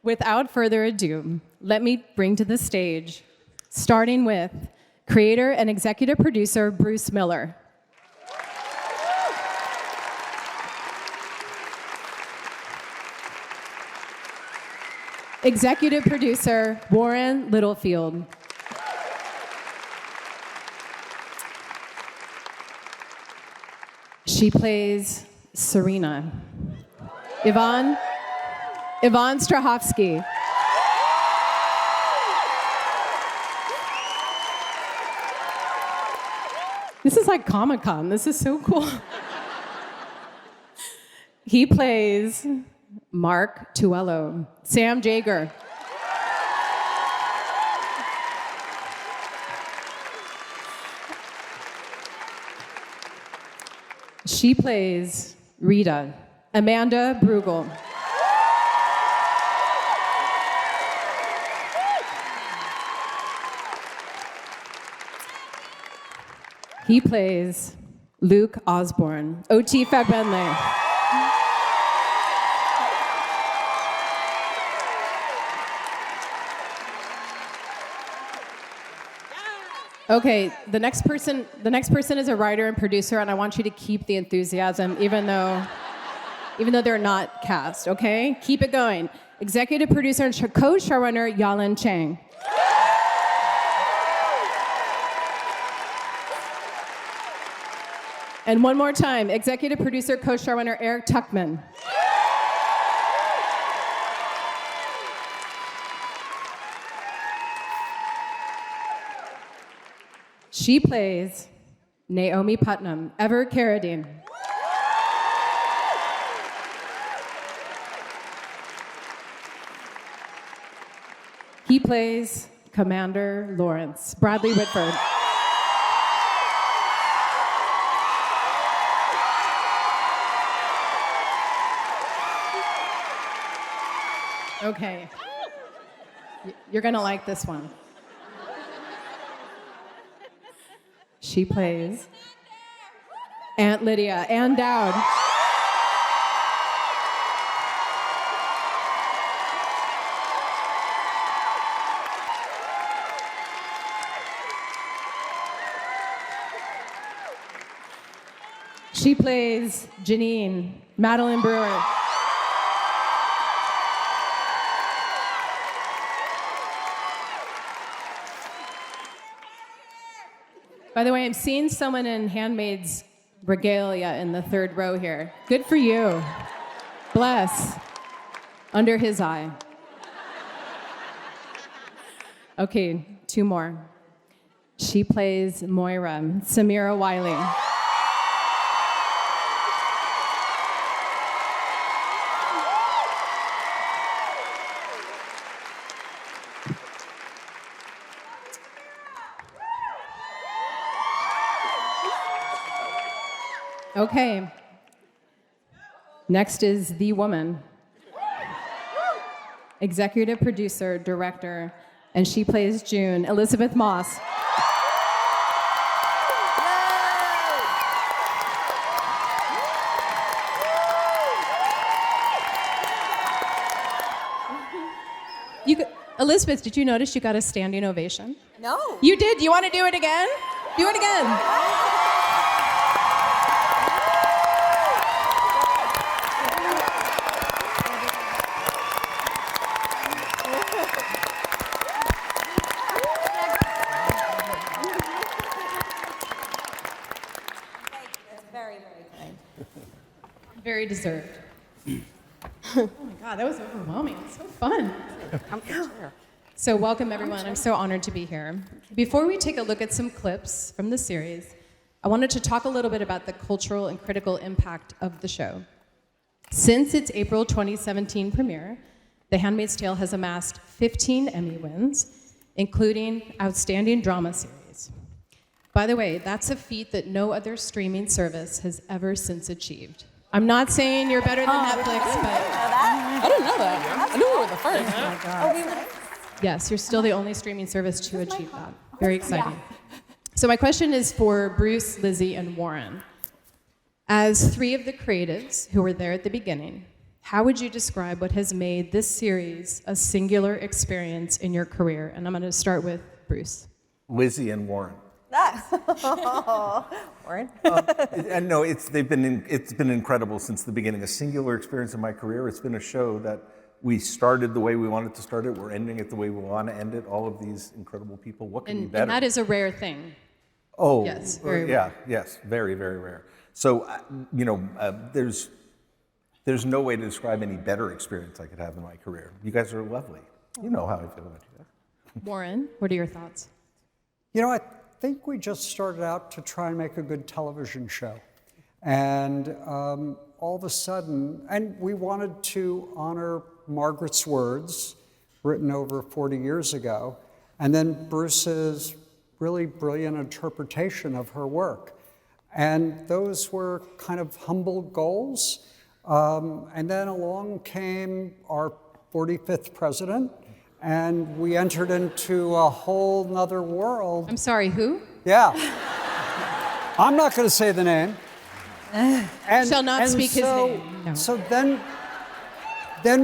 Without further ado, let me bring to the stage, starting with creator and executive producer Bruce Miller. Executive producer Warren Littlefield. She plays Serena. Yvonne Strahovski. This is like Comic-Con. This is so cool. He plays Mark Tuello. Sam Jaeger. She plays Rita. Amanda Brugel. He plays Luke Osborne. O.T. Fagbenle. Okay, the next person is a writer and producer, and I want you to keep the enthusiasm, even though they're not cast. Okay, keep it going. Executive producer and co-showrunner Yahlin Chang. And one more time, executive producer, co-showrunner Eric Tuchman. She plays Naomi Putnam, ever Carradine. He plays Commander Lawrence, Bradley Whitford. Okay, you're gonna like this one. She plays Aunt Lydia and Dowd. She plays Janine, Madeline Brewer. By the way, I'm seeing someone in Handmaid's regalia in the third row here. Good for you. Bless. Under his eye. Okay, two more. She plays Moira, Samira Wiley. Okay. Next is the woman. Executive producer, director, and she plays June, Elisabeth Moss. Elisabeth, did you notice you got a standing ovation? No. You did? You want to do it again? Do it again. Very deserved. Oh my God, that was overwhelming. It's so fun. So welcome everyone. I'm so honored to be here. Before we take a look at some clips from the series, I wanted to talk a little bit about the cultural and critical impact of the show. Since its April 2017 premiere, The Handmaid's Tale has amassed 15 Emmy wins, including Outstanding Drama Series. By the way, that's a feat that no other streaming service has ever since achieved. I'm not saying you're better than Netflix, but... I didn't know that. I knew we were the first. Oh my God. Yes, you're still the only streaming service to achieve that. Very exciting. So my question is for Bruce, Lizzie, and Warren. As three of the creatives who were there at the beginning, how would you describe what has made this series a singular experience in your career? And I'm going to start with Bruce. Lizzie and Warren. Warren? And no, it's been incredible since the beginning. A singular experience in my career. It's been a show that we started the way we wanted to start it. We're ending it the way we want to end it. All of these incredible people. What can be better? And that is a rare thing. Oh, yes, very rare. Yes, very, very rare. So, there's no way to describe any better experience I could have in my career. You guys are lovely. You know how I feel about you guys. Warren, what are your thoughts? I think we just started out to try and make a good television show. And all of a sudden, and we wanted to honor Margaret's words, written over 40 years ago, and then Bruce's really brilliant interpretation of her work. And those were kind of humble goals. And then along came our 45th president, and we entered into a whole nother world. I'm sorry, who? Yeah. I'm not going to say the name. Shall not speak his name. No. So then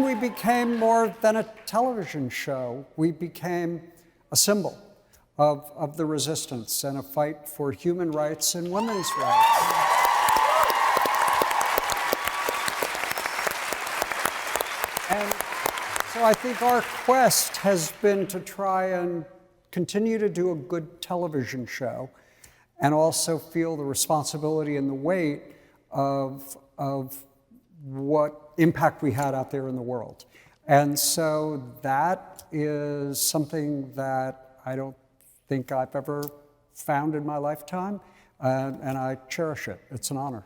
we became more than a television show. We became a symbol of the resistance and a fight for human rights and women's rights. And so I think our quest has been to try and continue to do a good television show and also feel the responsibility and the weight of what impact we had out there in the world. And so that is something that I don't think I've ever found in my lifetime, and I cherish it. It's an honor.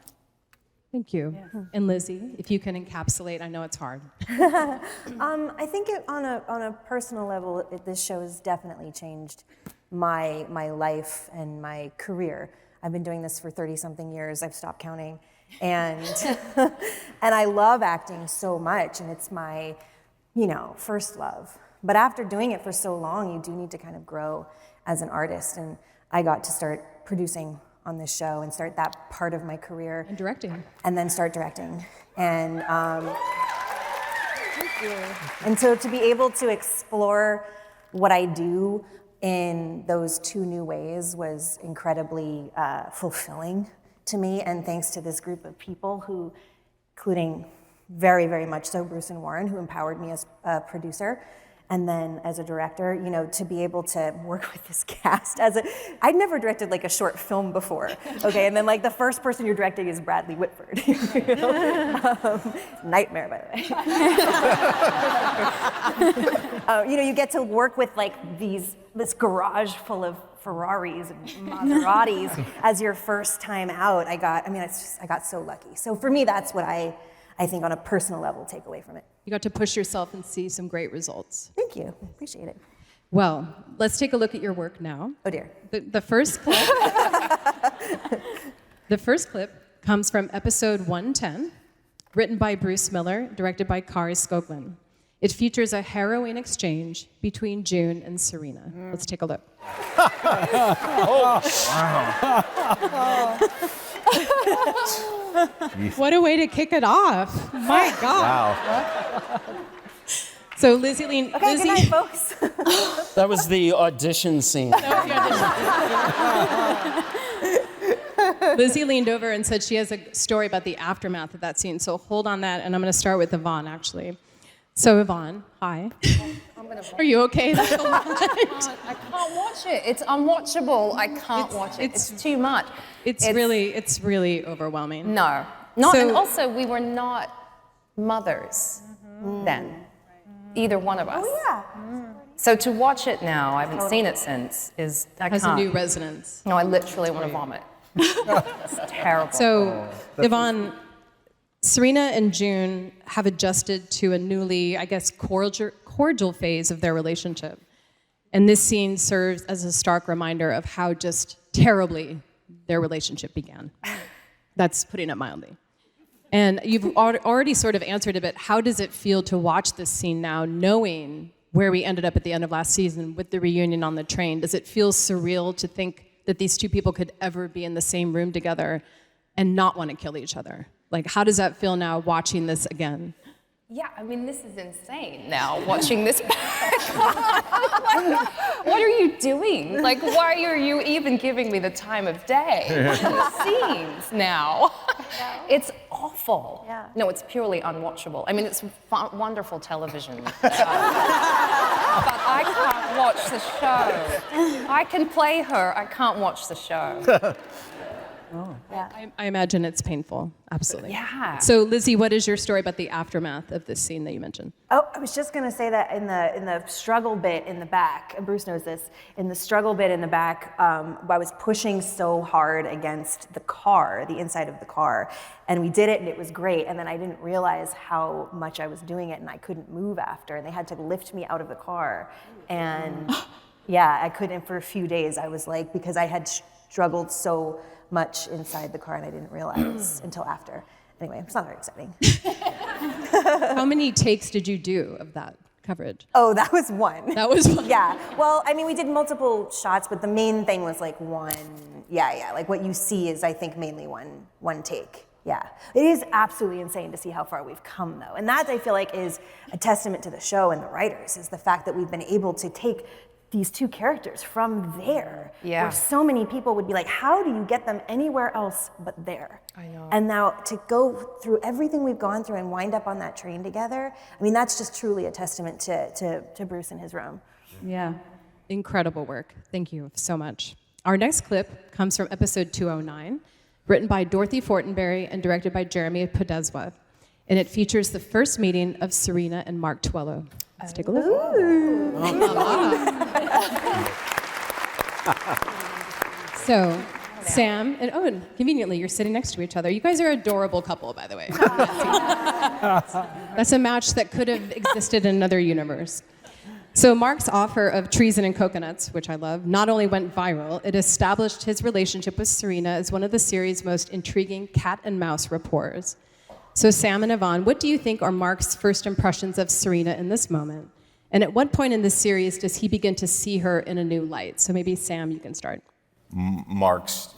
Thank you. Yeah. And Lizzie, if you can encapsulate, I know it's hard. I think on a personal level, this show has definitely changed my life and my career. I've been doing this for 30-something years. I've stopped counting. And and I love acting so much, and it's my, first love. But after doing it for so long, you do need to kind of grow as an artist. And I got to start producing on this show and start that part of my career. And directing. And then start directing. And thank you. And so to be able to explore what I do in those two new ways was incredibly fulfilling to me, and thanks to this group of people who, including very, very much so Bruce and Warren, who empowered me as a producer, and then as a director, to be able to work with this cast I'd never directed like a short film before, okay, and then like the first person you're directing is Bradley Whitford, nightmare, by the way. You get to work with like this garage full of Ferraris and Maseratis as your first time out. I got so lucky. So for me, that's what I think on a personal level take away from it. You got to push yourself and see some great results. Thank you. Appreciate it. Well, let's take a look at your work now. Oh dear. The first clip. The first clip comes from episode 110, written by Bruce Miller, directed by Kari Skogman. It features a harrowing exchange between June and Serena. Let's take a look. Oh, wow. What a way to kick it off. My God. Wow. So Lizzie leaned... Okay, Lizzie, good night, folks. That was the audition scene. Lizzie leaned over and said she has a story about the aftermath of that scene. So hold on that, and I'm going to start with Yvonne, actually. So Yvonne, hi. Are you okay? That's a lot. I can't watch it. It's unwatchable. I can't watch it. It's too much. It's really overwhelming. No. And also, we were not mothers then. Either one of us. Oh, yeah. So to watch it now, I haven't seen it since, Has a new resonance. No, I literally want to vomit. It's terrible. So, Yvonne, Serena and June have adjusted to a newly, I guess, cordial phase of their relationship. And this scene serves as a stark reminder of how just terribly their relationship began. That's putting it mildly. And you've already sort of answered a bit. How does it feel to watch this scene now, knowing where we ended up at the end of last season with the reunion on the train? Does it feel surreal to think that these two people could ever be in the same room together and not want to kill each other? Like, how does that feel now watching this again? Yeah, I mean, this is insane now, watching this back. What are you doing? Like, why are you even giving me the time of day? What are the scenes now? It's awful. Yeah. No, it's purely unwatchable. I mean, it's wonderful television. But I can't watch the show. I can play her, I can't watch the show. I imagine it's painful. Absolutely. Yeah. So, Lizzie, what is your story about the aftermath of this scene that you mentioned? Oh, I was just gonna say that in the struggle bit in the back, and Bruce knows this, in the struggle bit in the back, I was pushing so hard against the car, the inside of the car, and we did it and it was great, and then I didn't realize how much I was doing it and I couldn't move after, and they had to lift me out of the car, and yeah, I couldn't for a few days. I was like, because I had struggled so much inside the car and I didn't realize until after. Anyway, it's not very exciting. How many takes did you do of that coverage? Oh, that was one. That was one. Yeah. Well, I mean, we did multiple shots, but the main thing was like one. Yeah. Like what you see is, I think, mainly one take. Yeah. It is absolutely insane to see how far we've come, though, and that I feel like is a testament to the show and the writers, is the fact that we've been able to take these two characters from there, where so many people would be like, how do you get them anywhere else but there? I know. And now to go through everything we've gone through and wind up on that train together, I mean, that's just truly a testament to Bruce and his room. Yeah. Incredible work. Thank you so much. Our next clip comes from episode 209, written by Dorothy Fortenberry and directed by Jeremy Podeswa. And it features the first meeting of Serena and Mark Twello. Let's take a look. So, Sam and Owen, conveniently, you're sitting next to each other. You guys are an adorable couple, by the way. That's a match that could have existed in another universe. So Mark's offer of treason and coconuts, which I love, not only went viral, it established his relationship with Serena as one of the series' most intriguing cat and mouse rapports. So Sam and Yvonne, what do you think are Mark's first impressions of Serena in this moment? And at what point in this series does he begin to see her in a new light? So maybe Sam, you can start. Mark's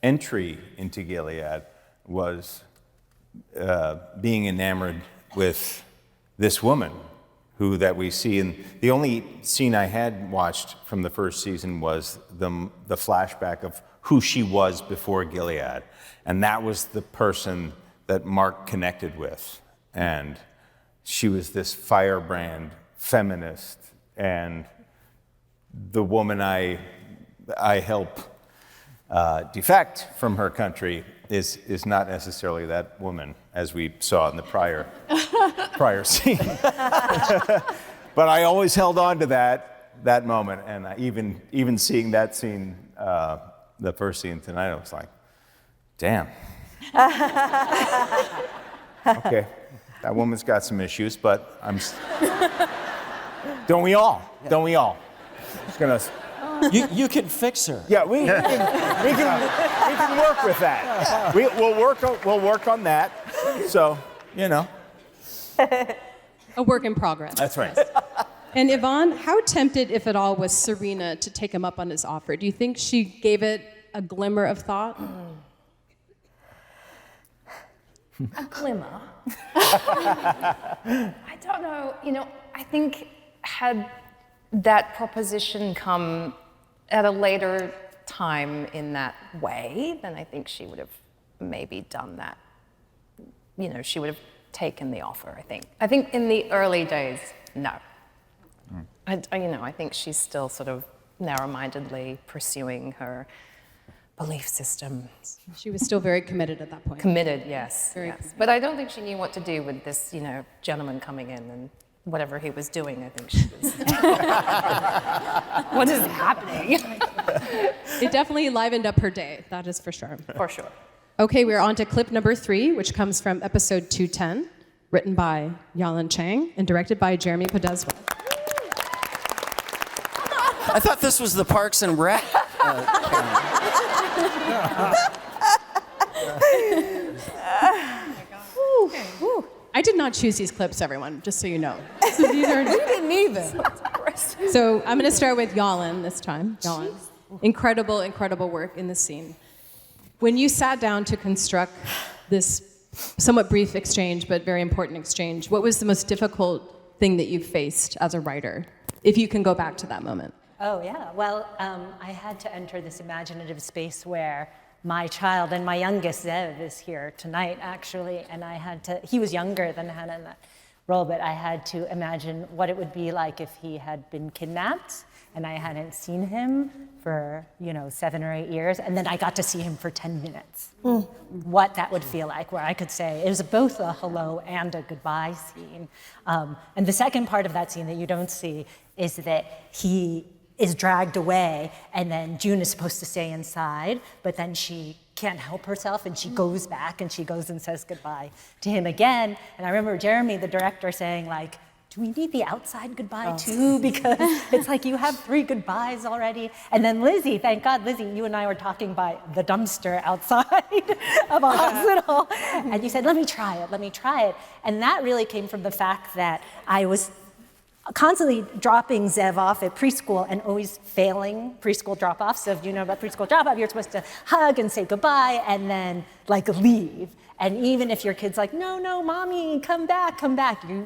entry into Gilead was being enamored with this woman who that we see. And the only scene I had watched from the first season was the flashback of who she was before Gilead. And that was the person that Mark connected with. And she was this firebrand feminist, and the woman I help defect from her country is not necessarily that woman, as we saw in the prior scene. But I always held on to that moment, and even seeing that scene, the first scene tonight, I was like, damn. Okay, that woman's got some issues, but don't we all? Don't we all? Just gonna. You can fix her. Yeah, we can work with that. We'll work on that. So, you know. A work in progress. That's right. And Yvonne, how tempted, if at all, was Serena to take him up on his offer? Do you think she gave it a glimmer of thought? A glimmer. I don't know. You know, I think had that proposition come at a later time in that way, then I think she would have maybe done that. You know, she would have taken the offer, I think. I think in the early days, no. I think she's still sort of narrow-mindedly pursuing her belief system. She was still very committed at that point. Committed, yes. Very yes. committed. But I don't think she knew what to do with this, gentleman coming in and whatever he was doing. I think she was. What is happening? It definitely livened up her day, that is for sure. For sure. Okay, we're on to clip number 3, which comes from episode 210, written by Yahlin Chang and directed by Jeremy Podeswa. I thought this was the Parks and Rec. I did not choose these clips, everyone, just so you know. So these are, You didn't either. So I'm going to start with Yahlin this time. Yahlin. Incredible, incredible work in this scene. When you sat down to construct this somewhat brief exchange, but very important exchange. What was the most difficult thing that you faced as a writer, if you can go back to that moment? Oh, yeah. Well, I had to enter this imaginative space where my child, and my youngest, Zev, is here tonight, actually, and he was younger than Hannah in that role, but I had to imagine what it would be like if he had been kidnapped, and I hadn't seen him for, 7 or 8 years, and then I got to see him for 10 minutes. What that would feel like, where I could say, it was both a hello and a goodbye scene. And the second part of that scene that you don't see is that he is dragged away, and then June is supposed to stay inside, but then she can't help herself, and she goes back, and she goes and says goodbye to him again. And I remember Jeremy, the director, saying, like, do we need the outside goodbye too? Because it's like you have 3 goodbyes already. And then Lizzie, thank God, Lizzie, you and I were talking by the dumpster outside of a hospital. And you said, let me try it. And that really came from the fact that I was constantly dropping Zev off at preschool and always failing preschool drop-offs. So if you know about preschool drop-off, you're supposed to hug and say goodbye and then leave. And even if your kid's like, no, mommy, come back,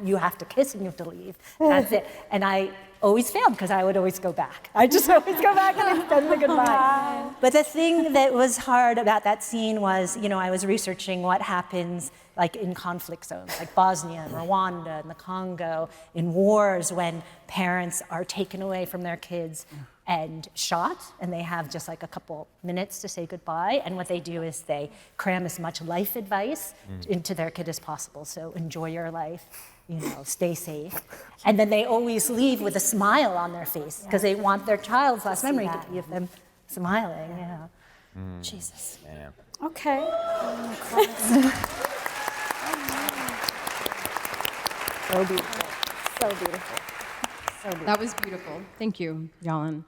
you have to kiss and you have to leave. That's it. And I always failed because I would always go back. I just always go back and extend the goodbye. But the thing that was hard about that scene was, I was researching what happens like in conflict zones, like Bosnia and Rwanda and the Congo, in wars when parents are taken away from their kids and shot, and they have just like a couple minutes to say goodbye. And what they do is they cram as much life advice into their kid as possible. So enjoy your life, stay safe. And then they always leave with a smile on their face because they want their child's last memory to be of them smiling. Jesus. Man. Okay. So beautiful. So beautiful. That was beautiful. Thank you, Yahlin.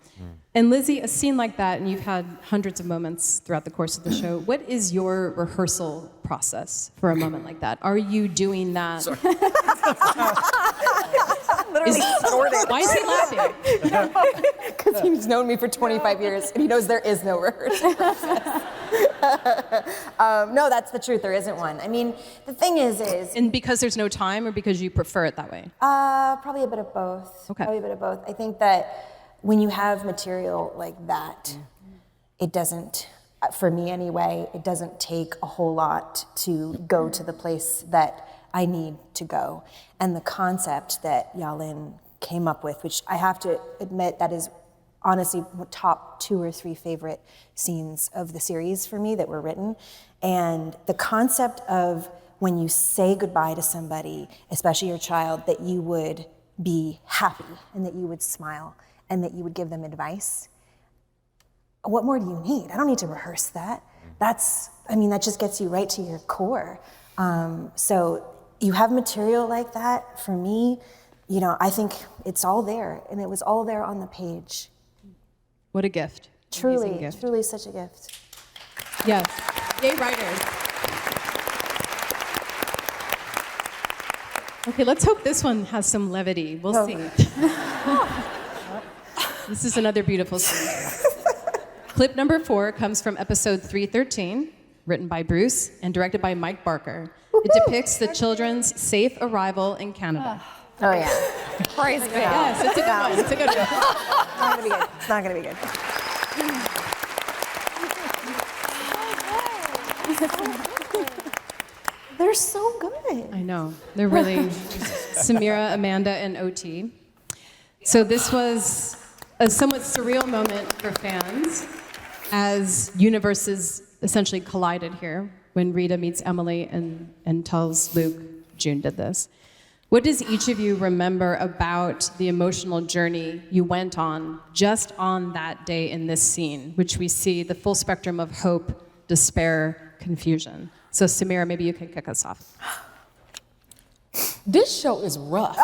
And Lizzie, a scene like that, and you've had hundreds of moments throughout the course of the show, what is your rehearsal process for a moment like that? Are you doing that? Literally snorted. Why is he laughing? Because he's known me for 25 years and he knows there is no rehearsal process. No, that's the truth. There isn't one. I mean, the thing is... And because there's no time, or because you prefer it that way? Probably a bit of both. Okay. Probably a bit of both. I think that when you have material like that, it doesn't, for me anyway, it doesn't take a whole lot to go to the place that I need to go. And the concept that Yahlin came up with, which I have to admit that is honestly top 2 or 3 favorite scenes of the series for me that were written. And the concept of when you say goodbye to somebody, especially your child, that you would be happy and that you would smile and that you would give them advice. What more do you need? I don't need to rehearse that. That just gets you right to your core. So you have material like that, for me, I think it's all there, and it was all there on the page. What a gift. Truly, Amazing gift. truly such a gift. Yes. Yay, writers. Okay, let's hope this one has some levity. We'll see. This is another beautiful scene. Clip number 4 comes from episode 313, written by Bruce and directed by Mike Barker. It depicts the children's safe arrival in Canada. Oh, yeah. Praise God. Yes, it's a good one. It's a good one. It's not going to be good. They're so good. I know. They're really Samira, Amanda, and OT. So this was a somewhat surreal moment for fans as universes essentially collided here when Rita meets Emily and tells Luke June did this. What does each of you remember about the emotional journey you went on just on that day in this scene, which we see the full spectrum of hope, despair, confusion? So Samira, maybe you can kick us off. This show is rough.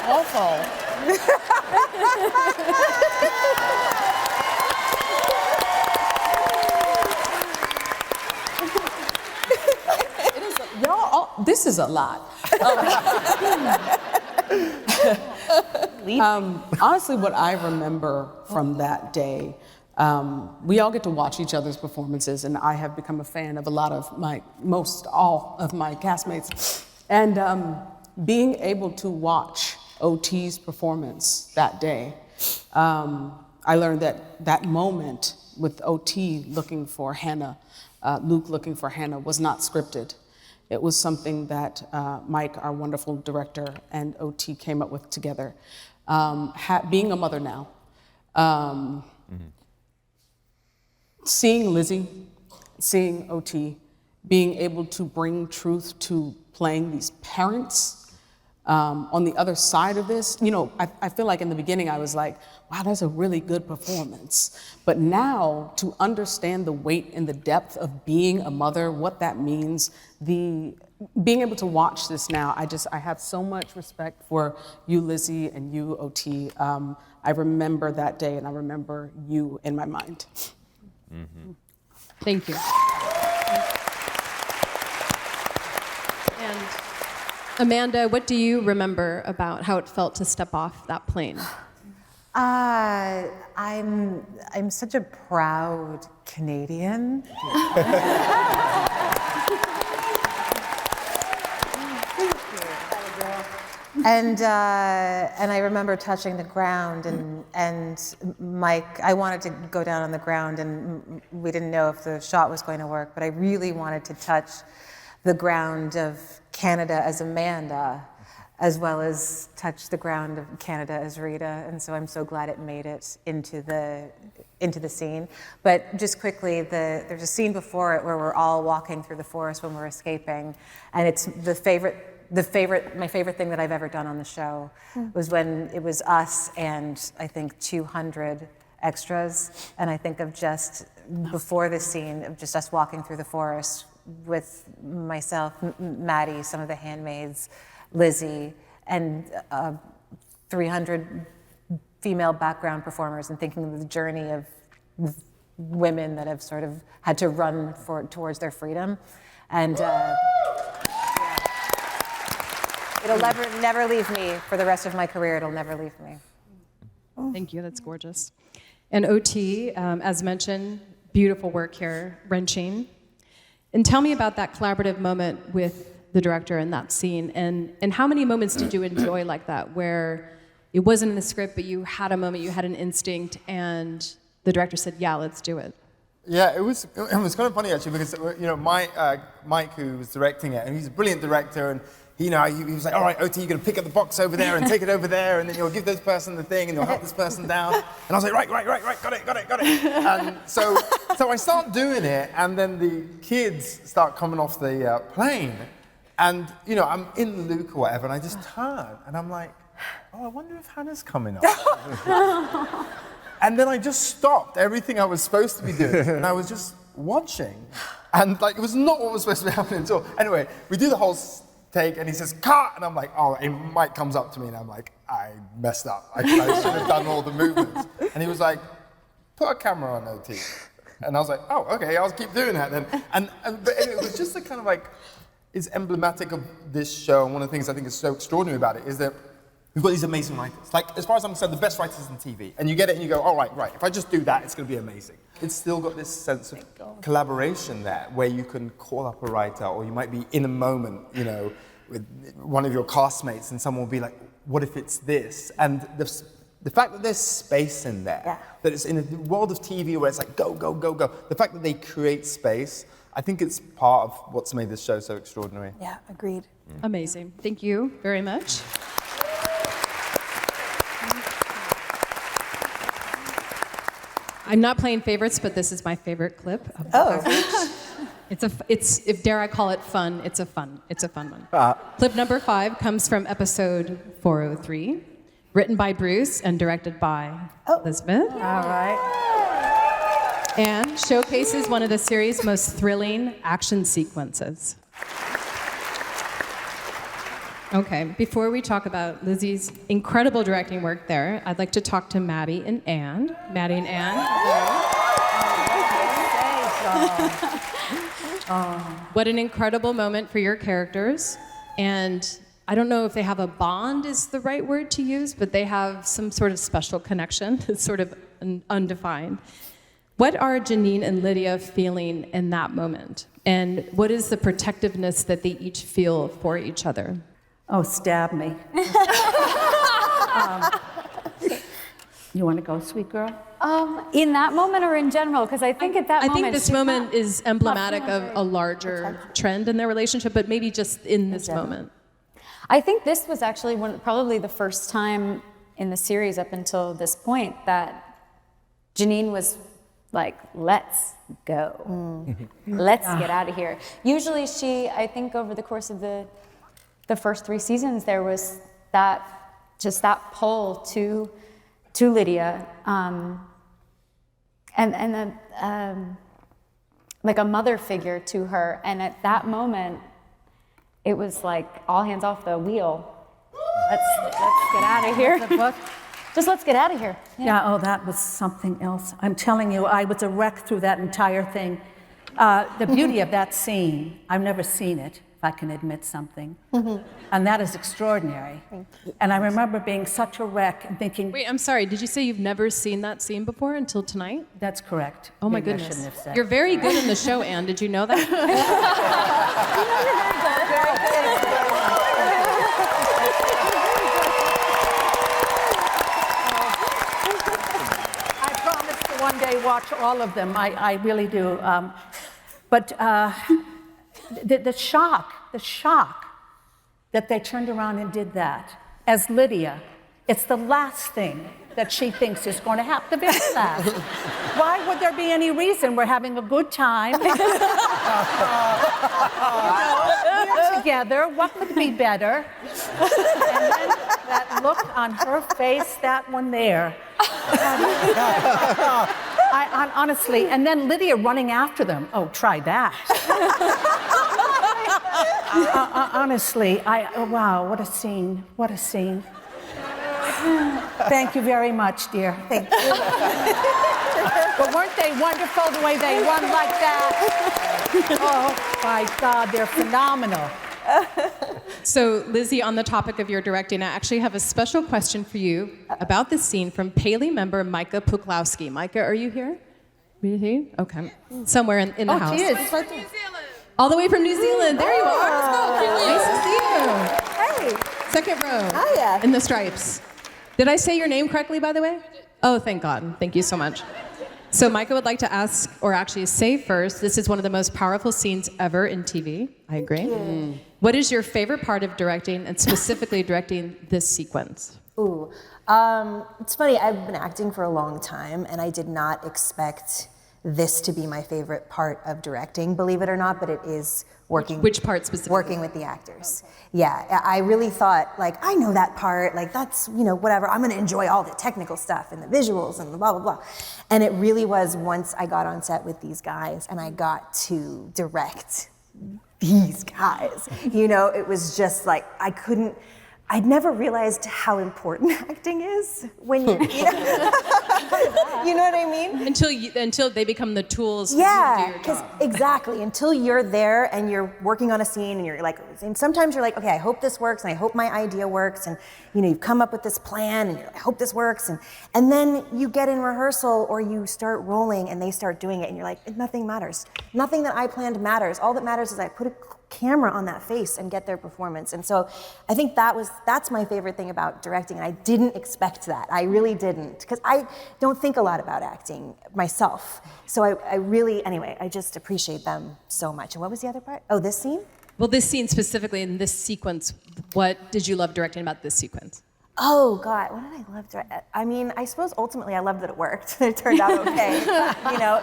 Awful. This is a lot. Honestly, what I remember from that day We all get to watch each other's performances, and I have become a fan of a lot of most all of my castmates. And being able to watch OT's performance that day, I learned that moment with OT looking for Hannah, Luke looking for Hannah, was not scripted. It was something that Mike, our wonderful director, and OT came up with together. Being a mother now, seeing Lizzie, seeing OT, being able to bring truth to playing these parents on the other side of this, I feel like in the beginning I was like, wow, that's a really good performance. But now to understand the weight and the depth of being a mother, what that means, being able to watch this now, I have so much respect for you, Lizzie, and you, OT. I remember that day, and I remember you in my mind. Mm-hmm. Thank you. And Amanda, what do you remember about how it felt to step off that plane? I'm such a proud Canadian. And I remember touching the ground, and Mike, I wanted to go down on the ground, and we didn't know if the shot was going to work, but I really wanted to touch the ground of Canada as Amanda, as well as touch the ground of Canada as Rita, and so I'm so glad it made it into the scene. But just quickly, there's a scene before it where we're all walking through the forest when we're escaping, and it's my favorite thing that I've ever done on the show was when it was us and I think 200 extras, and I think of just before the scene of just us walking through the forest with myself, Maddie, some of the handmaids, Lizzie, and 300 female background performers, and thinking of the journey of women that have sort of had to run towards their freedom. And it'll never leave me for the rest of my career. It'll never leave me. Thank you, that's gorgeous. And OT, as mentioned, beautiful work here, wrenching. And tell me about that collaborative moment with the director in that scene, and how many moments did you enjoy like that, where it wasn't in the script, but you had a moment, you had an instinct, and the director said, yeah, let's do it? Yeah, it was kind of funny actually, because Mike, who was directing it, and he's a brilliant director, and he was like, all right, OT, you're going to pick up the box over there and take it over there, and then you'll give this person the thing, and you'll help this person down. And I was like, right, got it. And so I start doing it, and then the kids start coming off the plane, and I'm in Luke or whatever, and I just turn, and I'm like, oh, I wonder if Hannah's coming up. And then I just stopped everything I was supposed to be doing, and I was just watching, and it was not what was supposed to be happening at all. Anyway, we do the whole take, and he says, cut! And I'm like, oh, and Mike comes up to me, and I'm like, I messed up. I should have done all the movements. And he was like, put a camera on OT. And I was like, oh, okay, I'll keep doing that then. But anyway, it was just a kind of it's emblematic of this show, and one of the things I think is so extraordinary about it is that we've got these amazing writers. As far as I'm concerned, the best writers in TV. And you get it and you go, all right, if I just do that, it's going to be amazing. It's still got this sense of collaboration there, where you can call up a writer, or you might be in a moment, with one of your castmates, and someone will be like, what if it's this? And the fact that there's space in there, that it's in a world of TV where it's like, go, the fact that they create space, I think it's part of what's made this show so extraordinary. Yeah, agreed. Amazing. Thank you very much. I'm not playing favorites, but this is my favorite clip of the coverage. It's if dare I call it fun, it's a fun one. Clip number 5 comes from episode 403, written by Bruce and directed by Elisabeth. All right. And showcases one of the series' most thrilling action sequences. Okay, before we talk about Lizzie's incredible directing work there, I'd like to talk to Maddie and Anne. Maddie and Anne. What an incredible moment for your characters. And I don't know if they have a bond is the right word to use, but they have some sort of special connection. It's sort of undefined. What are Janine and Lydia feeling in that moment? And what is the protectiveness that they each feel for each other? Oh, stab me. You want to go, sweet girl? In that moment or in general? Because I think at that moment... I think this moment is emblematic of a larger trend in their relationship, but maybe just in this moment. I think this was actually probably the first time in the series up until this point that Janine was like, let's go. Let's get out of here. Usually I think over the course of the first 3 seasons, there was that pull to Lydia, and like a mother figure to her. And at that moment, it was like all hands off the wheel. Let's get out of here. Just let's get out of here. Yeah, oh, that was something else. I'm telling you, I was a wreck through that entire thing. The beauty of that scene, I've never seen it, if I can admit something. And that is extraordinary. And I remember being such a wreck and thinking... Wait, I'm sorry, did you say you've never seen that scene before until tonight? That's correct. Oh my Maybe I goodness. shouldn't have said. You're very good in the show, Anne. Did you know that? I promise to one day watch all of them. I really do. But the shock that they turned around and did that. As Lydia, it's the last thing that she thinks is going to happen, the very last. Why would there be any reason? We're having a good time. We're together. What could be better? And then that look on her face, that one there. I honestly, and then Lydia running after them. Oh, try that. Honestly, wow, what a scene. What a scene. Thank you very much, dear. Thank you. But weren't they wonderful the way they run like that? Oh, my God, they're phenomenal. So, Lizzie, on the topic of your directing, I actually have a special question for you about this scene from Paley member Micah Puklowski. Micah, are you here? Really? Okay. Somewhere in the house. She is. All the way from New Zealand. There you are. Let's go, Paley. Nice to see you. Hey. Second row. Hiya. In the stripes. Did I say your name correctly, by the way? Oh, thank God. Thank you so much. So Micah would like to ask, or actually say first, this is one of the most powerful scenes ever in TV. I agree. What is your favorite part of directing, and specifically directing this sequence? Ooh, it's funny, I've been acting for a long time, and I did not expect this to be my favorite part of directing, believe it or not, but it is working. Which part specifically? Working with the actors. Yeah, I really thought, like, I know that part, like, that's, whatever, I'm gonna enjoy all the technical stuff and the visuals and the blah, blah, blah. And it really was once I got on set with these guys and I got to direct these guys, it was just like, I'd never realized how important acting is when you know what I mean? Until they become the tools to do your job. Exactly. Until you're there and you're working on a scene and you're like, and sometimes you're like, okay, I hope this works and I hope my idea works, and you've come up with this plan and you're like, I hope this works, and then you get in rehearsal or you start rolling and they start doing it and you're like, nothing matters. Nothing that I planned matters. All that matters is I put a camera on that face and get their performance. And so I think that's my favorite thing about directing, and I didn't expect that. I really didn't, because I don't think a lot about acting myself. So I just appreciate them so much. And what was the other part? Oh, this scene? Well, this scene specifically in this sequence, what did you love directing about this sequence? Oh, God, what did I love? I mean, I suppose ultimately I loved that it worked. It turned out okay.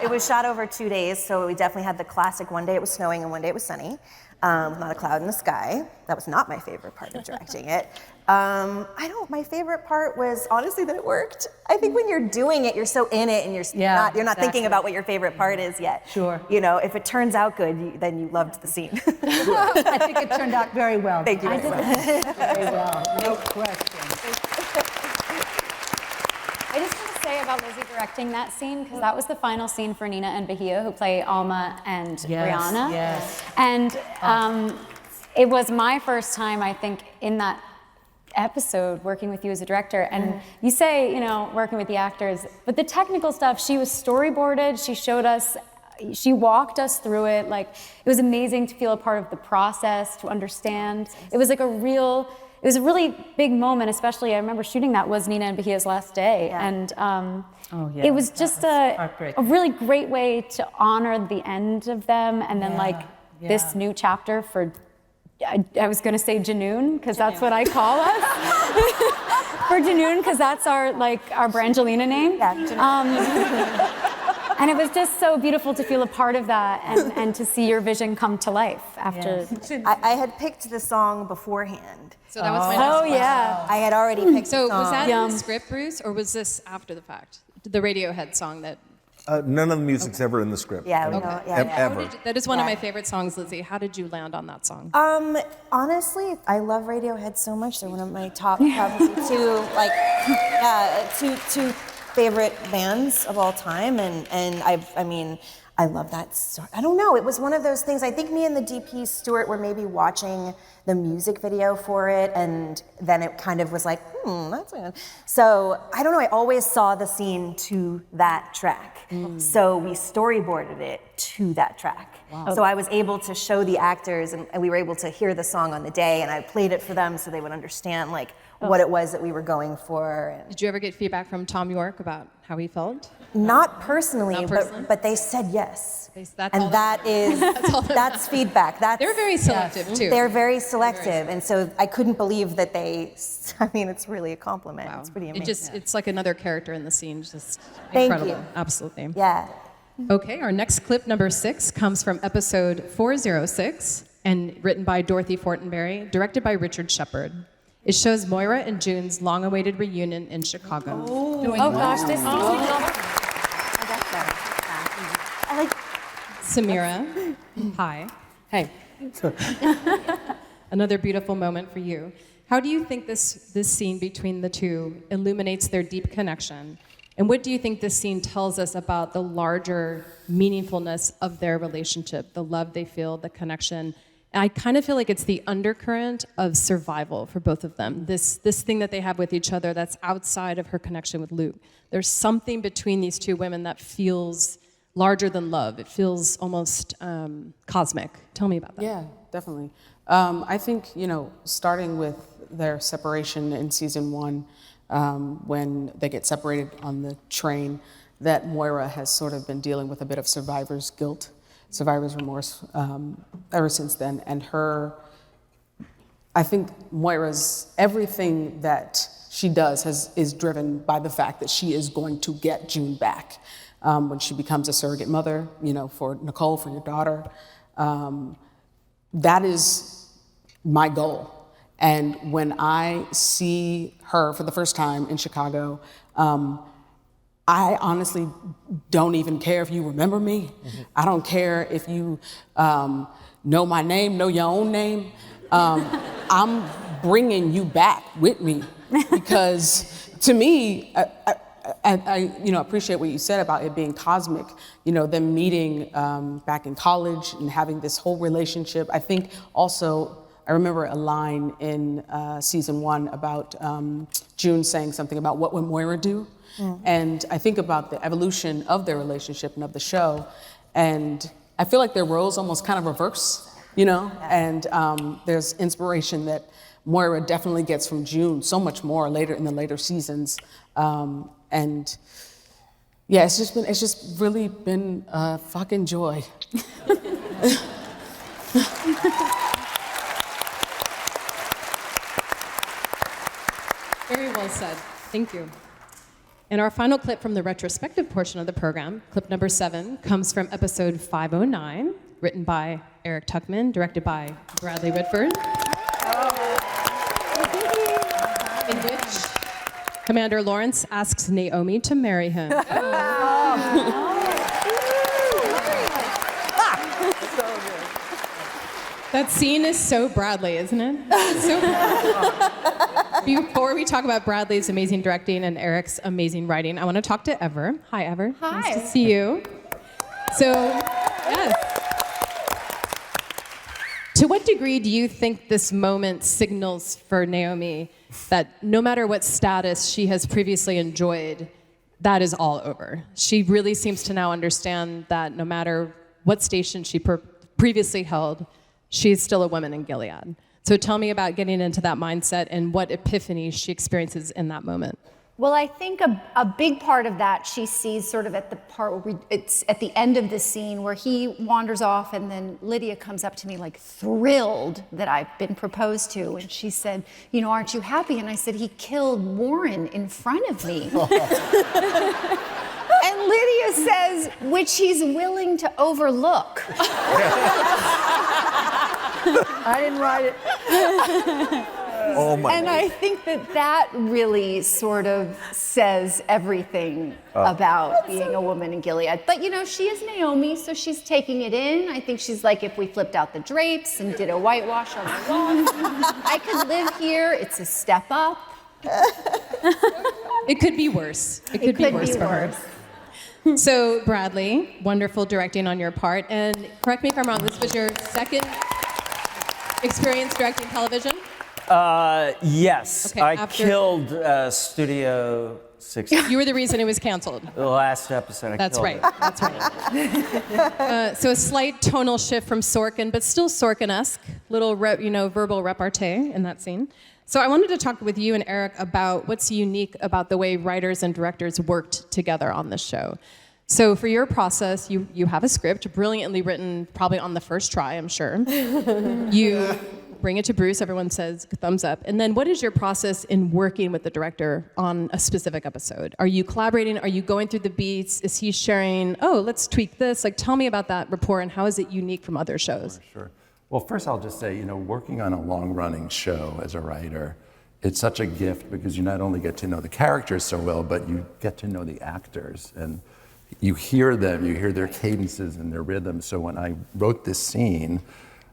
It was shot over 2 days, so we definitely had the classic one day it was snowing and one day it was sunny. Not a cloud in the sky. That was not my favorite part of directing it. My favorite part was honestly that it worked. I think when you're doing it, you're so in it and you're not thinking about what your favorite part is yet. Sure. If it turns out good, then you loved the scene. I think it turned out very well. Thank you very much. Very well, no question. I just want to say about Lizzie directing that scene, because that was the final scene for Nina and Bahia, who play Alma and Brianna. Yes. And it was my first time, I think, in that episode working with you as a director. And you say, you know, working with the actors, but the technical stuff, she was storyboarded, she showed us, she walked us through it. Like, it was amazing to feel a part of the process, to understand. It was like it was a really big moment, especially I remember shooting that was Nina and Bahia's last day. Yeah. And it was just a really great way to honor the end of them, and then this new chapter for, I was gonna say Janoon, because that's what I call us. For Janoon, because that's our Brangelina name. And it was just so beautiful to feel a part of that and to see your vision come to life after. I had picked the song beforehand. So that was my next question. Yeah. I had already picked the song. So was that in the script, Bruce, or was this after the fact? The Radiohead song that... None of the music's ever in the script. Yeah, we know, yeah. Ever. That is one of my favorite songs, Lizzie. How did you land on that song? Honestly, I love Radiohead so much. They're one of my top probably two favorite bands of all time, and I love that song. I don't know, it was one of those things. I think me and the DP Stuart were maybe watching the music video for it, and then it kind of was like, that's good. So I don't know, I always saw the scene to that track. So we storyboarded it to that track. Wow. So I was able to show the actors, and we were able to hear the song on the day, and I played it for them so they would understand what it was that we were going for. Did you ever get feedback from Tom York about how he felt? Not personally, but they said yes. That's feedback. They're very selective too. They're very selective, and so I couldn't believe that it's really a compliment. Wow. It's pretty amazing. It's like another character in the scene, just Thank incredible. you. Absolutely. Yeah. Okay, our next clip, number 6, comes from episode 406 and written by Dorothy Fortenberry, directed by Richard Shepard. It shows Moira and June's long-awaited reunion in Chicago. Oh gosh, this is Samira, hi. Hey. Another beautiful moment for you. How do you think this scene between the two illuminates their deep connection? And what do you think this scene tells us about the larger meaningfulness of their relationship, the love they feel, the connection? And I kind of feel like it's the undercurrent of survival for both of them. This thing that they have with each other that's outside of her connection with Luke. There's something between these two women that feels larger than love. It feels almost cosmic. Tell me about that. Yeah, definitely. I think, starting with their separation in season 1, when they get separated on the train, that Moira has sort of been dealing with a bit of survivor's guilt, survivor's remorse ever since then. And I think Moira's, everything that she does is driven by the fact that she is going to get June back. When she becomes a surrogate mother, for Nicole, for your daughter, that is my goal. And when I see her for the first time in Chicago, I honestly don't even care if you remember me. Mm-hmm. I don't care if you know my name, know your own name. I'm bringing you back with me because to me, I appreciate what you said about it being cosmic, them meeting back in college and having this whole relationship. I think also, I remember a line in season 1 about June saying something about what would Moira do? Mm. And I think about the evolution of their relationship and of the show, and I feel like their roles almost kind of reverse, and there's inspiration that Moira definitely gets from June so much more later in the later seasons. And yeah, it's just really been a fucking joy. Very well said. Thank you. And our final clip from the retrospective portion of the program, clip number 7, comes from episode 509, written by Eric Tuchman, directed by Bradley Whitford. In which Commander Lawrence asks Naomi to marry him. That scene is so Bradley, isn't it? It's so Bradley. Before we talk about Bradley's amazing directing and Eric's amazing writing, I want to talk to Ever. Hi, Ever. Hi. Nice to see you. So, yes. To what degree do you think this moment signals for Naomi that no matter what status she has previously enjoyed, that is all over. She really seems to now understand that no matter what station she previously held, she's still a woman in Gilead. So tell me about getting into that mindset and what epiphany she experiences in that moment. Well, I think a big part of that she sees sort of at the part where it's at the end of the scene where he wanders off, and then Lydia comes up to me like thrilled that I've been proposed to, and she said, you know, aren't you happy? And I said, he killed Warren in front of me. And Lydia says, which he's willing to overlook. I didn't write it. Oh my And I think that really sort of says everything about being a woman in Gilead. But you know, she is Naomi, so she's taking it in. I think she's like, if we flipped out the drapes and did a whitewash on the lawn, I could live here. It's a step up. It could be worse. It could be worse for her. So Bradley, wonderful directing on your part. And correct me if I'm wrong, this was your second experience directing television? Yes, Okay, I after- killed Studio 60. You were the reason it was canceled. The last episode, I That's killed right. it. That's right. So a slight tonal shift from Sorkin, but still Sorkin-esque. Little, verbal repartee in that scene. So I wanted to talk with you and Eric about what's unique about the way writers and directors worked together on this show. So for your process, you have a script, brilliantly written, probably on the first try, I'm sure. You bring it to Bruce, everyone says thumbs up. And then what is your process in working with the director on a specific episode? Are you collaborating? Are you going through the beats? Is he sharing, oh, let's tweak this? Like, tell me about that rapport and how is it unique from other shows? Sure. Well, first I'll just say, working on a long-running show as a writer, it's such a gift because you not only get to know the characters so well, but you get to know the actors. And you hear them, you hear their cadences and their rhythms. So when I wrote this scene,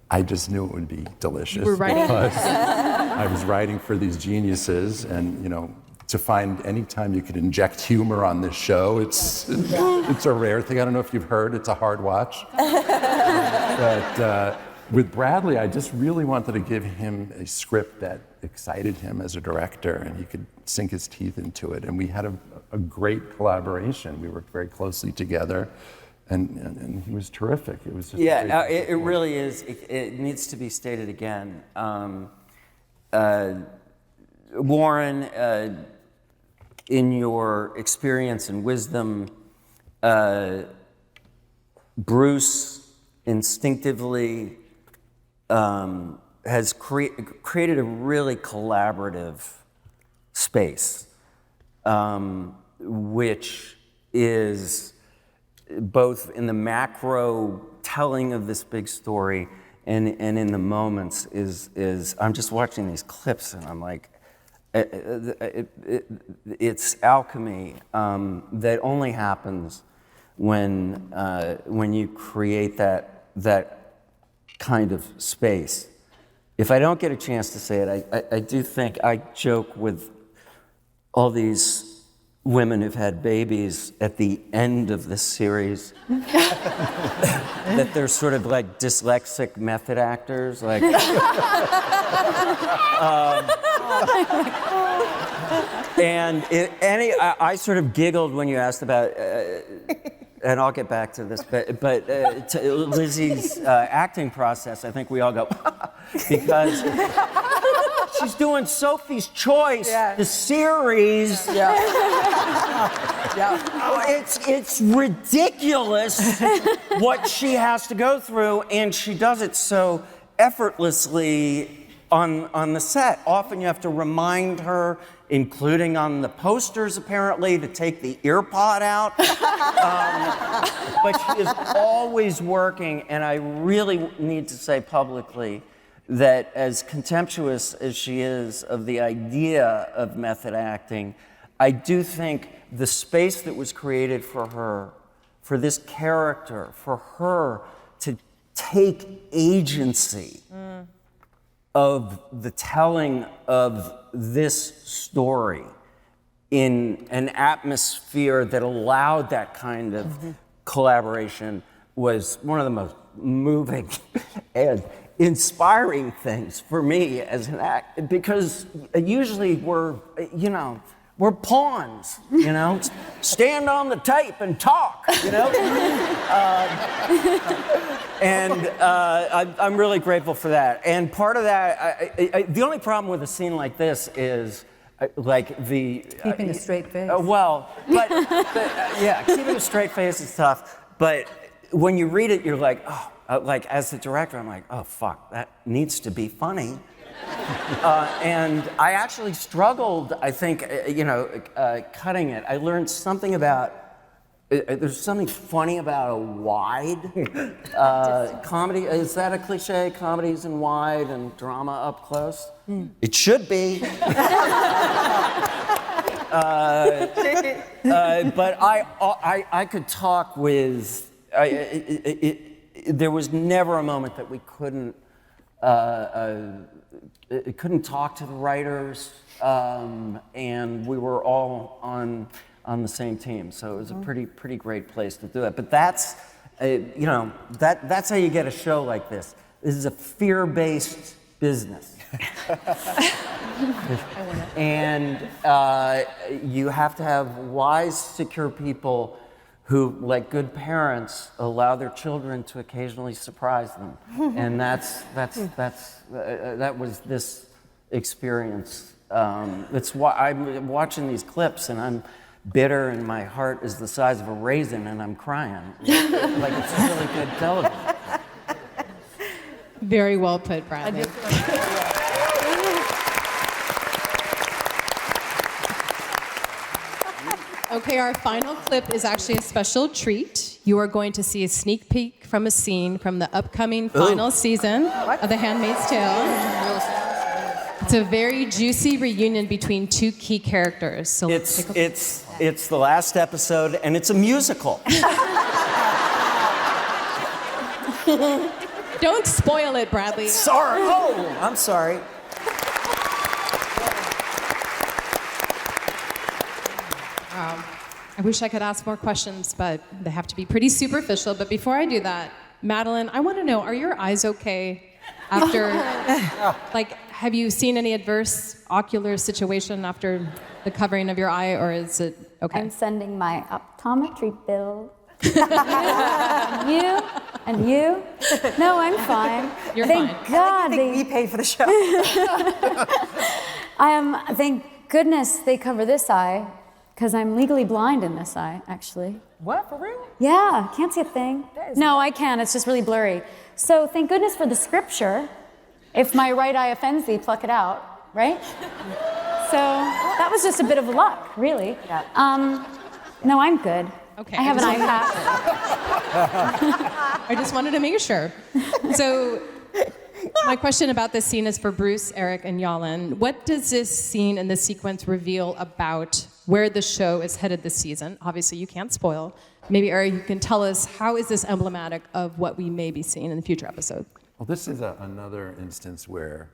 I just knew it would be delicious. You were writing. Because I was writing for these geniuses, and to find any time you could inject humor on this show, it's a rare thing. I don't know if you've heard, it's a hard watch. But with Bradley, I just really wanted to give him a script that excited him as a director, and he could sink his teeth into it. And we had a great collaboration. We worked very closely together, and he was terrific. It was just It really is. It needs to be stated again. Warren, in your experience and wisdom, Bruce instinctively has created a really collaborative space, which is both in the macro telling of this big story and in the moments is I'm just watching these clips and I'm like, it's alchemy that only happens when you create that kind of space. If I don't get a chance to say it, I do think I joke with all these women who've had babies at the end of this series that they're sort of like dyslexic method actors, like. I sort of giggled when you asked about, and I'll get back to this, but to Lizzie's acting process, I think we all go, because she's doing Sophie's Choice, the series. It's ridiculous what she has to go through, and she does it so effortlessly on the set. Often you have to remind her, including on the posters apparently, to take the ear pod out. But she is always working, and I really need to say publicly that as contemptuous as she is of the idea of method acting, I do think the space that was created for her, for this character, for her to take agency of the telling of this story in an atmosphere that allowed that kind of collaboration was one of the most moving and inspiring things for me as an act, because usually we're pawns, stand on the tape and talk, and I'm really grateful for that. And part of that, the only problem with a scene like this is Keeping a straight face. Keeping a straight face is tough, but when you read it, you're like, as the director, I'm like, oh, fuck, that needs to be funny. And I actually struggled, I think, cutting it. I learned something about, there's something funny about a wide comedy. Is that a cliche? Comedies in wide and drama up close? It should be. But I could talk with, there was never a moment that we couldn't talk to the writers, and we were all on the same team. So it was a pretty great place to do it. But that's, that's how you get a show like this. This is a fear-based business. And you have to have wise, secure people who, like good parents, allow their children to occasionally surprise them. And that was this experience. It's why I'm watching these clips and I'm bitter and my heart is the size of a raisin and I'm crying. Like it's really good television. Very well put, Bradley. Okay, our final clip is actually a special treat. You are going to see a sneak peek from a scene from the upcoming final season of The Handmaid's Tale. It's a very juicy reunion between two key characters. So it's the last episode, and it's a musical. Don't spoil it, Bradley. Sorry. Oh, I'm sorry. I wish I could ask more questions, but they have to be pretty superficial. But before I do that, Madeline, I want to know, are your eyes okay after, have you seen any adverse ocular situation after the covering of your eye, or is it okay? I'm sending my optometry bill. And you? No, I'm fine. You're Thank fine. God we pay for the show. Thank goodness they cover this eye, because I'm legally blind in this eye, actually. What, for real? Yeah, can't see a thing. No, I can, it's just really blurry. So thank goodness for the scripture. If my right eye offends thee, pluck it out, right? So that was just a bit of luck, really. Yeah. No, I'm good. Okay. I have an eye patch. I just wanted to make sure. So my question about this scene is for Bruce, Eric, and Yahlin. What does this scene and this sequence reveal about where the show is headed this season? Obviously, you can't spoil. Maybe, Eric, you can tell us, how is this emblematic of what we may be seeing in the future episodes? Well, this is another instance where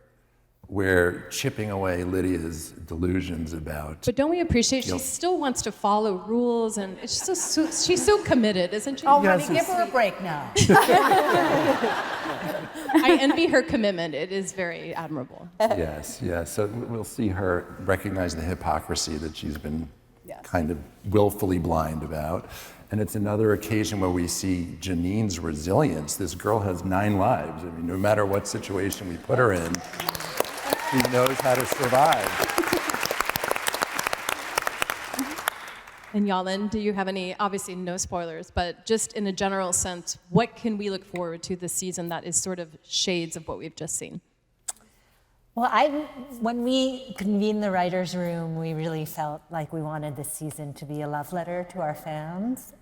we're chipping away Lydia's delusions about... But don't we appreciate she still wants to follow rules, and it's just she's so committed, isn't she? Oh, honey, give her a break now. I envy her commitment. It is very admirable. Yes. So we'll see her recognize the hypocrisy that she's been kind of willfully blind about. And it's another occasion where we see Janine's resilience. This girl has 9 lives. I mean, no matter what situation we put her in, she knows how to survive. And Yahlin, do you have any, obviously no spoilers, but just in a general sense, what can we look forward to this season that is sort of shades of what we've just seen? Well, when we convened the writers' room, we really felt like we wanted this season to be a love letter to our fans.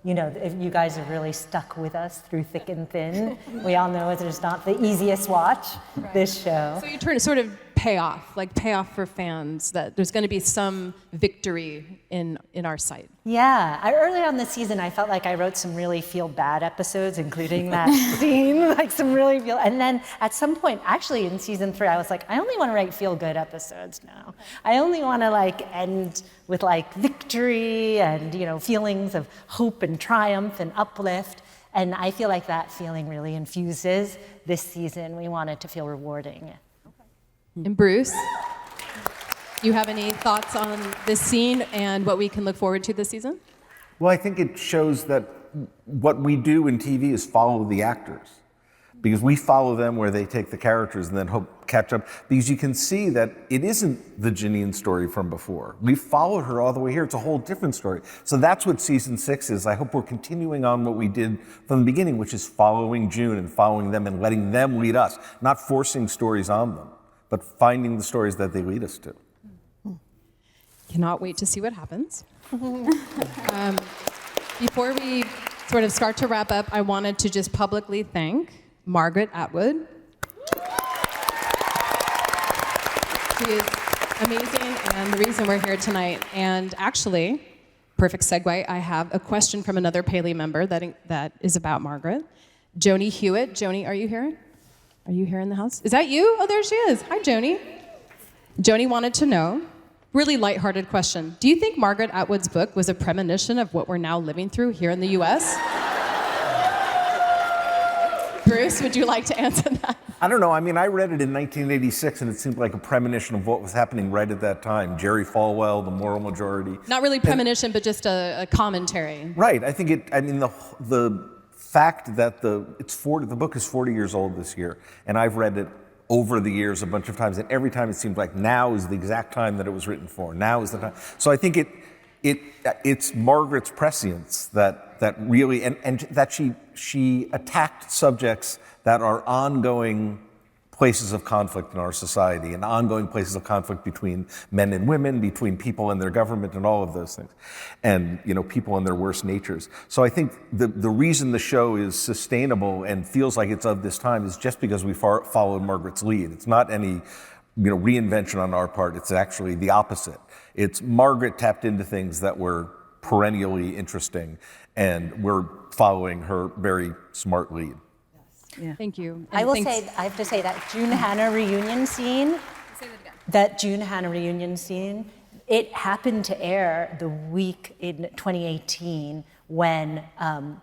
If you guys have really stuck with us through thick and thin. We all know it's not the easiest watch, this show. So you turn to sort of pay off for fans, that there's going to be some victory in our sight. Yeah, early on this season, I felt like I wrote some really feel-bad episodes, including that scene, and then at some point, actually in season 3, I was like, I only want to write feel-good episodes now. I only want to end with victory and, feelings of hope and triumph and uplift. And I feel like that feeling really infuses this season. We want it to feel rewarding. And Bruce, you have any thoughts on this scene and what we can look forward to this season? Well, I think it shows that what we do in TV is follow the actors, because we follow them where they take the characters and then hope catch up, because you can see that it isn't the Janine story from before. We followed her all the way here. It's a whole different story. So that's what season 6 is. I hope we're continuing on what we did from the beginning, which is following June and following them and letting them lead us, not forcing stories on them, but finding the stories that they lead us to. Cannot wait to see what happens. Before we sort of start to wrap up, I wanted to just publicly thank Margaret Atwood. She is amazing and the reason we're here tonight. And actually, perfect segue, I have a question from another Paley member that is about Margaret. Joni Hewitt. Joni, are you here? Are you here in the house? Is that you? Oh, there she is. Hi, Joni. Joni wanted to know, really lighthearted question. Do you think Margaret Atwood's book was a premonition of what we're now living through here in the US? Bruce, would you like to answer that? I don't know. I mean, I read it in 1986, and it seemed like a premonition of what was happening right at that time. Jerry Falwell, the moral majority. Not really premonition, but just a commentary. Right. I think it. I mean, the fact that the book is 40 years old this year, and I've read it over the years a bunch of times, and every time it seemed like now is the exact time that it was written for. Now is the time. So I think it's Margaret's prescience that really, and that she attacked subjects that are ongoing places of conflict in our society, and ongoing places of conflict between men and women, between people and their government, and all of those things, and people and their worst natures. So I think the reason the show is sustainable and feels like it's of this time is just because we followed Margaret's lead. It's not any reinvention on our part. It's actually the opposite. It's Margaret tapped into things that were perennially interesting, and we're following her very smart lead. Yeah. Thank you. I have to say that June Hannah reunion scene, it happened to air the week in 2018 when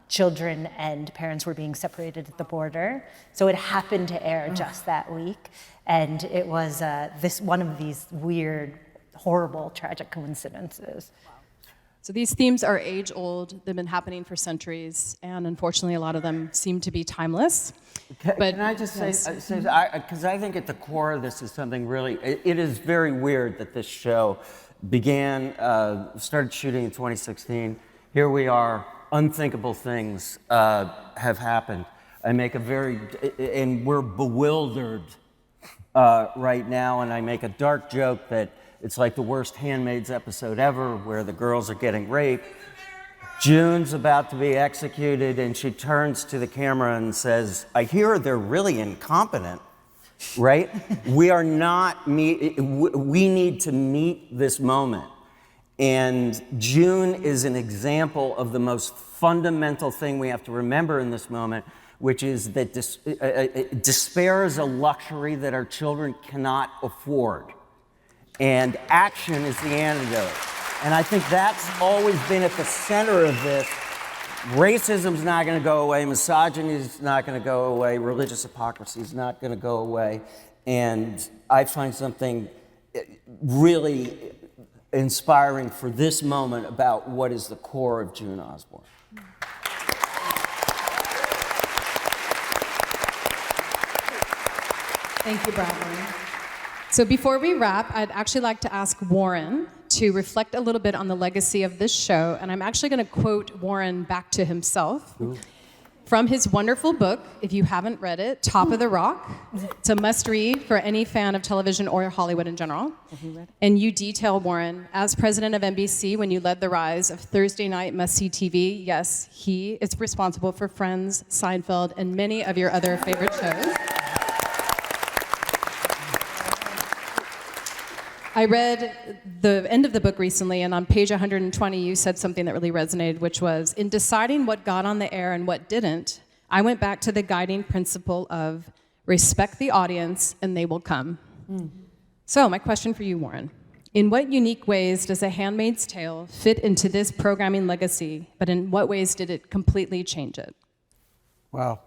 children and parents were being separated at the border. So it happened to air just that week. And it was one of these weird, horrible, tragic coincidences. So these themes are age-old. They've been happening for centuries, and unfortunately, a lot of them seem to be timeless. Can I just say, because I think at the core of this is something really, it is very weird that this show started shooting in 2016. Here we are, unthinkable things have happened. And we're bewildered right now, and I make a dark joke that it's like the worst Handmaid's episode ever, where the girls are getting raped. June's about to be executed, and she turns to the camera and says, I hear they're really incompetent, right? We need to meet this moment. And June is an example of the most fundamental thing we have to remember in this moment, which is that despair is a luxury that our children cannot afford. And action is the antidote. And I think that's always been at the center of this. Racism's not going to go away. Misogyny is not going to go away. Religious hypocrisy is not going to go away. And I find something really inspiring for this moment about what is the core of June Osborne. Thank you, Bradley. So before we wrap, I'd actually like to ask Warren to reflect a little bit on the legacy of this show, and I'm actually going to quote Warren back to himself. Ooh. From his wonderful book, if you haven't read it, Top of the Rock. It's a must-read for any fan of television or Hollywood in general. And you detail, Warren, as president of NBC, when you led the rise of Thursday night must-see TV, yes, he is responsible for Friends, Seinfeld, and many of your other favorite shows. I read the end of the book recently, and on page 120, you said something that really resonated, which was, in deciding what got on the air and what didn't, I went back to the guiding principle of respect the audience and they will come. Mm. So my question for you, Warren, in what unique ways does A Handmaid's Tale fit into this programming legacy, but in what ways did it completely change it? Wow.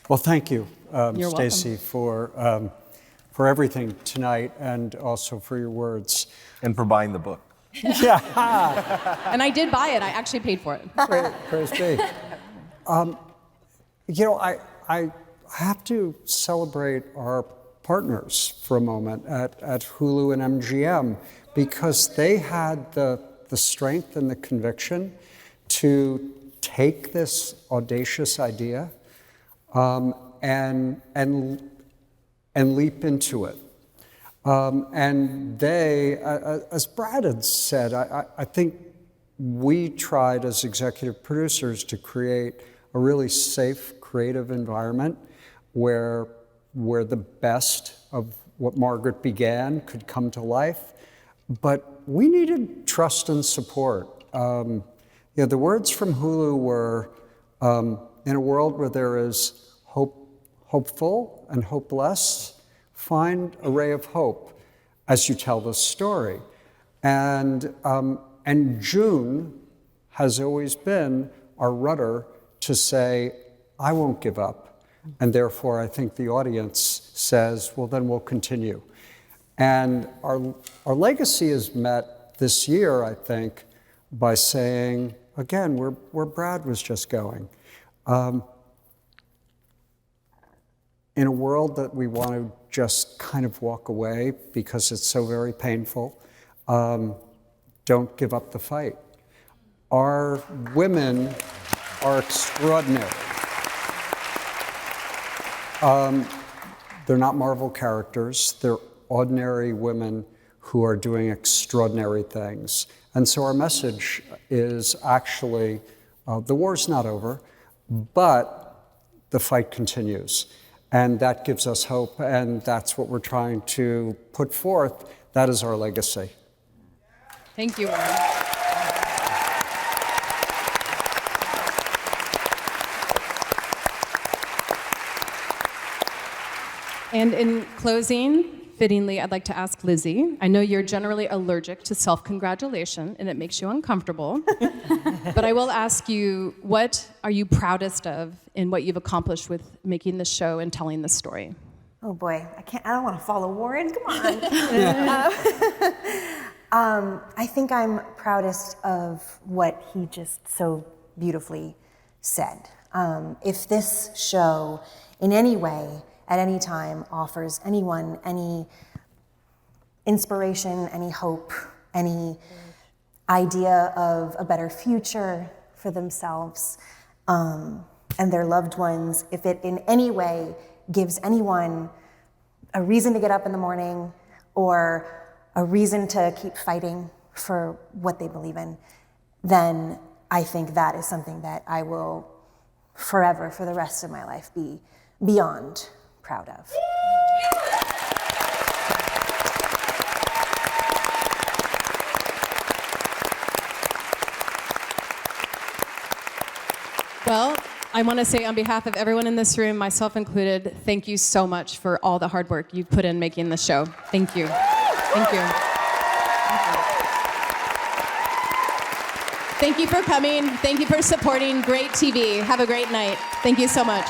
Well, thank you, You're Stacey, for everything tonight and also for your words. And for buying the book. Yeah. And I did buy it. I actually paid for it. Praise be. I have to celebrate our partners for a moment at Hulu and MGM, because they had the strength and the conviction to take this audacious idea and leap into it. And they, as Brad had said, I think we tried as executive producers to create a really safe, creative environment where the best of what Margaret began could come to life. But we needed trust and support. The words from Hulu were, in a world where there is hopeful and hopeless, find a ray of hope as you tell the story. And June has always been our rudder to say, I won't give up. And therefore, I think the audience says, well, then we'll continue. And our legacy is met this year, I think, by saying, again, where Brad was just going. In a world that we want to just kind of walk away because it's so very painful, don't give up the fight. Our women are extraordinary. They're not Marvel characters. They're ordinary women who are doing extraordinary things. And so our message is actually, the war's not over, but the fight continues. And that gives us hope, and that's what we're trying to put forth. That is our legacy. Thank you, Warren. And in closing, fittingly, I'd like to ask Lizzie. I know you're generally allergic to self-congratulation, and it makes you uncomfortable. But I will ask you, what are you proudest of in what you've accomplished with making this show and telling this story? Oh boy, I don't want to follow Warren, come on. I think I'm proudest of what he just so beautifully said. If this show in any way, at any time, offers anyone any inspiration, any hope, any idea of a better future for themselves and their loved ones, if it in any way gives anyone a reason to get up in the morning or a reason to keep fighting for what they believe in, then I think that is something that I will forever, for the rest of my life, be beyond proud of. Well, I want to say on behalf of everyone in this room, myself included, thank you so much for all the hard work you've put in making this show. Thank you. Thank you. Thank you for coming. Thank you for supporting great TV. Have a great night. Thank you so much.